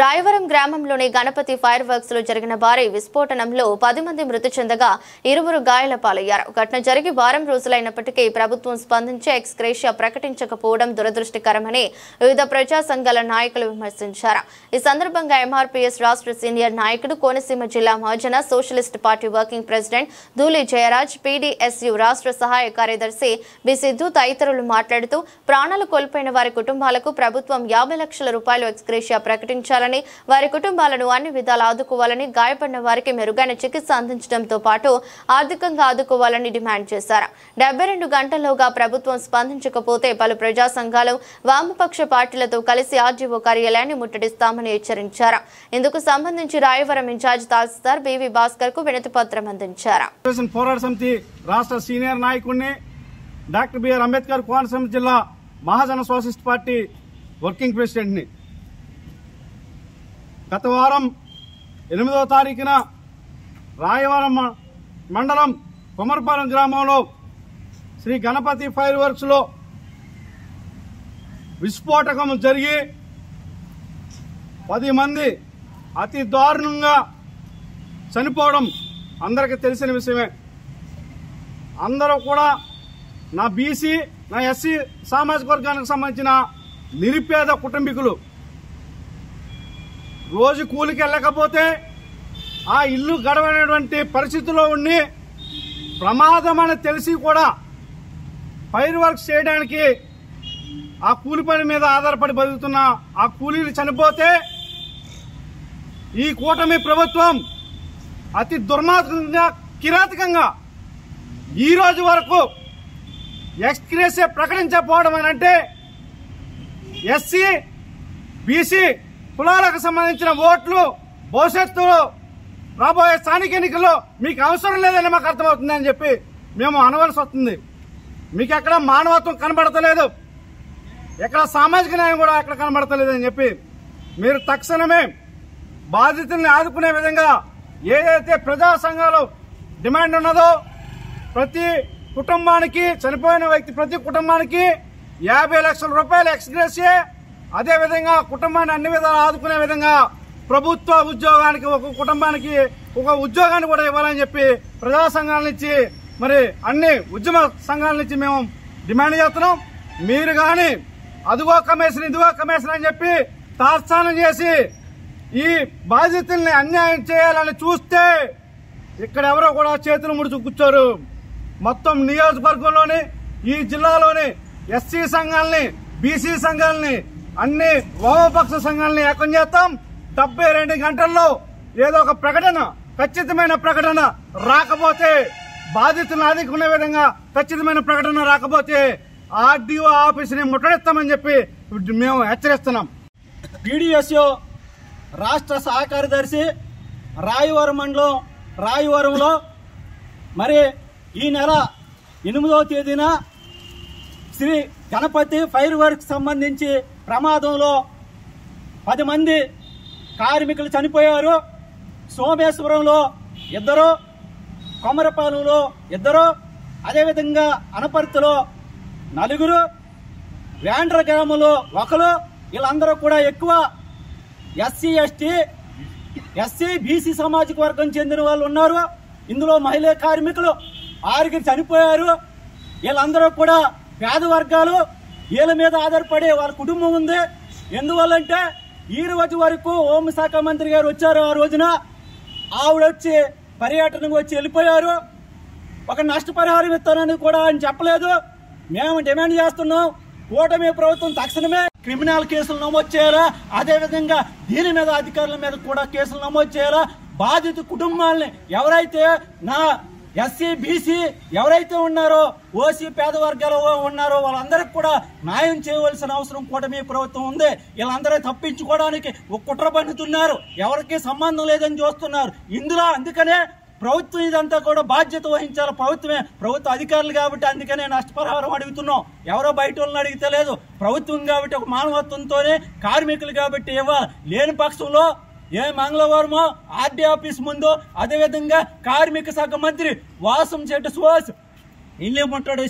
రాయవరం గ్రామంలోని Ganapati fire works లో జరిగిన భారీ విస్ఫోటనంలో 10 మంది మృతి చెందగా 20 గాయాల పాలయ్యారు. ఘటన జరిగి వారం రోజులైనప్పటికీ ప్రభుత్వం స్పందించి ఎక్స్గ్రేషియా ప్రకటించకపోవడం దురదృష్టకరమని వివిధ ప్రజా సంఘాల నాయకులు విమర్శించారు. ఈ సందర్భంగా ఎంఆర్పీఎస్ రాష్ట్ర సీనియర్ నాయకుడు కోనసీమ జిల్లా మహాజన సోషలిస్ట్ పార్టీ వర్కింగ్ ప్రెసిడెంట్ ధూళి జయరాజ్, పీడీఎస్యు రాష్ట్ర సహాయ కార్యదర్శి బి సిద్ధు తదితరులు మాట్లాడుతూ ప్రాణాలు కోల్పోయిన వారి కుటుంబాలకు ప్రభుత్వం 50 లక్షల రూపాయలు ఎక్స్గ్రేషియా ప్రకటించాలని, వారి కుటుంబాలను అన్ని విధాలా ఆదుకోవాలని, గాయపడిన వారికి మెరుగైన చికిత్స అందించడంతో పాటు ఆర్థికంగా ఆదుకోవాలని డిమాండ్ చేశారు. 72 గంటల్లోగా ప్రభుత్వం స్పందించకపోతే పలు ప్రజా సంఘాలు, వామపక్ష పార్టీలతో కలిసి ఆర్డీఓ కార్యాలయాన్ని ముట్టడిస్తామని హెచ్చరించారు. ఇందుకు సంబంధించి రాయవరం ఇన్ఛార్జ్ తహసీల్దార్ బివి భాస్కర్ కు వినతి పత్రం అందించారు. పోరాట సమితి రాష్ట్ర సీనియర్ నాయకుడిని, డాక్టర్ బిఆర్ అంబేద్కర్ కోనసీమ జిల్లా మహాజన సోషలిస్ట్ పార్టీ వర్కింగ్ ప్రెసిడెంట్ ని. గత వారం 8వ తారీఖున రాయవరం మండలం కొమరపాలెం గ్రామంలో శ్రీ గణపతి ఫైర్ వర్క్స్ లో విస్ఫోటకం జరిగి 10 మంది అతి దారుణంగా చనిపోవడం అందరికీ తెలిసిన విషయమే. అందరూ కూడా నా బీసీ, నా ఎస్సీ సామాజిక వర్గానికి సంబంధించిన నిరుపేద కుటుంబీకులు. రోజు కూలికి వెళ్ళకపోతే ఆ ఇల్లు గడవనటువంటి పరిస్థితుల్లో ఉండి ప్రమాదం అని తెలిసి కూడా ఫైర్ వర్క్స్ చేయడానికి ఆ కూలి పని మీద ఆధారపడి బతుకుతున్న ఆ కూలీలు చనిపోతే ఈ కూటమి ప్రభుత్వం అతి దుర్మార్గంగా, కిరాతకంగా ఈ రోజు వరకు ఎక్స్గ్రేషియా ప్రకటించకపోవడం అని అంటే ఎస్సీ, బీసీ కులాలకు సంబంధించిన ఓట్లు భవిష్యత్తులో రాబోయే స్థానిక ఎన్నికల్లో మీకు అవసరం లేదని మాకు అర్థమవుతుంది అని చెప్పి మేము అనవలసి వస్తుంది. మీకు ఎక్కడ మానవత్వం కనబడతలేదు, ఎక్కడ సామాజిక న్యాయం కూడా ఎక్కడ కనబడతలేదని చెప్పి మీరు తక్షణమే బాధితుల్ని ఆదుకునే విధంగా ఏదైతే ప్రజా సంఘాలు డిమాండ్ ఉన్నదో ప్రతి కుటుంబానికి, చనిపోయిన వ్యక్తి ప్రతి కుటుంబానికి 50 లక్షల రూపాయలు ఎక్స్గ్రేషియా, అదేవిధంగా కుటుంబాన్ని అన్ని విధాలు ఆదుకునే విధంగా ప్రభుత్వ ఉద్యోగానికి ఒక కుటుంబానికి ఒక ఉద్యోగాన్ని కూడా ఇవ్వాలని చెప్పి ప్రజా సంఘాల నుంచి, మరి అన్ని ఉద్యమ సంఘాల నుంచి మేము డిమాండ్ చేస్తున్నాం. మీరు కానీ అదిగో కమిషన్ ఇదిగో కమిషన్ అని చెప్పి తాత్సానం చేసి ఈ బాధితుల్ని అన్యాయం చేయాలని చూస్తే ఇక్కడ ఎవరో కూడా చేతులు ముడుచు కూర్చోరు. మొత్తం నియోజకవర్గంలోని, ఈ జిల్లాలోని ఎస్సీ సంఘాలని, బీసీ సంఘాలని, అన్ని వామపక్ష సంఘాలని ఏకం చేస్తాం. 72 గంటల్లో ఏదో ఒక ప్రకటన, ఖచ్చితమైన ప్రకటన రాకపోతే, బాధితులను ఆదుకునే విధంగా ఖచ్చితమైన ప్రకటన రాకపోతే ఆర్డీఓ ఆఫీసుని ముట్టడిస్తామని చెప్పి మేము హెచ్చరిస్తున్నాం. పీడీఎస్యు రాష్ట్ర సహాయ కార్యదర్శి రాయవరం మండలం రాయవరంలో మరి ఈ నెల 8వ తేదీన శ్రీ గణపతి ఫైర్ వర్క్స్ సంబంధించి ప్రమాదంలో 10 మంది కార్మికులు చనిపోయారు. సోమేశ్వరంలో 2, కొమరపాలెంలో 2, అదేవిధంగా అనపర్తిలో 4, వేండ్ర గ్రామంలో 1. వీళ్ళందరూ కూడా ఎక్కువ ఎస్సీ, ఎస్సీ, బీసీ సామాజిక వర్గం చెందిన వాళ్ళు ఉన్నారు. ఇందులో మహిళా కార్మికులు 6 చనిపోయారు. వీళ్ళందరూ కూడా పేద వర్గాలు, వీళ్ళ మీద ఆధారపడి వాళ్ళ కుటుంబం ఉంది. ఎందువల్లంటే ఈ రోజు వరకు హోంశాఖ మంత్రి గారు వచ్చారు. ఆ రోజున ఆవిడ వచ్చి పర్యటనకు వచ్చి వెళ్ళిపోయారు. ఒక నష్టపరిహారం ఇస్తానని కూడా ఆయన చెప్పలేదు. మేము డిమాండ్ చేస్తున్నాం, కూటమి ప్రభుత్వం తక్షణమే క్రిమినల్ కేసులు నమోదు చేయాలా, అదేవిధంగా దీని మీద అధికారుల మీద కూడా కేసులు నమోదు చేయాలా. బాధిత కుటుంబాలని ఎవరైతే నా ఎస్సీ, బీసీ ఎవరైతే ఉన్నారో, ఓసీ పేద వర్గాలు ఉన్నారో వాళ్ళందరికీ కూడా న్యాయం చేయవలసిన అవసరం కూటమి ప్రభుత్వం ఉంది. వీళ్ళందరూ తప్పించుకోవడానికి ఒక కుట్ర పన్నుతున్నారు, ఎవరికి సంబంధం లేదని చూస్తున్నారు. ఇందులో అందుకనే ప్రభుత్వం ఇదంతా కూడా బాధ్యత వహించాలి. ప్రభుత్వ అధికారులు కాబట్టి అందుకనే నష్టపరిహారం అడుగుతున్నాం. ఎవరో బయట వాళ్ళని అడిగితే లేదు. ప్రభుత్వం కాబట్టి ఒక మానవత్వంతోనే, కార్మికులు కాబట్టి ఇవ్వాలి. లేని పక్షంలో ఏ మంగళవారమో ఆర్డీ ఆఫీస్ ముందు, అదేవిధంగా కార్మిక శాఖ మంత్రి వాసంశెట్టి సుహాస్ ఇల్లు ముట్టడి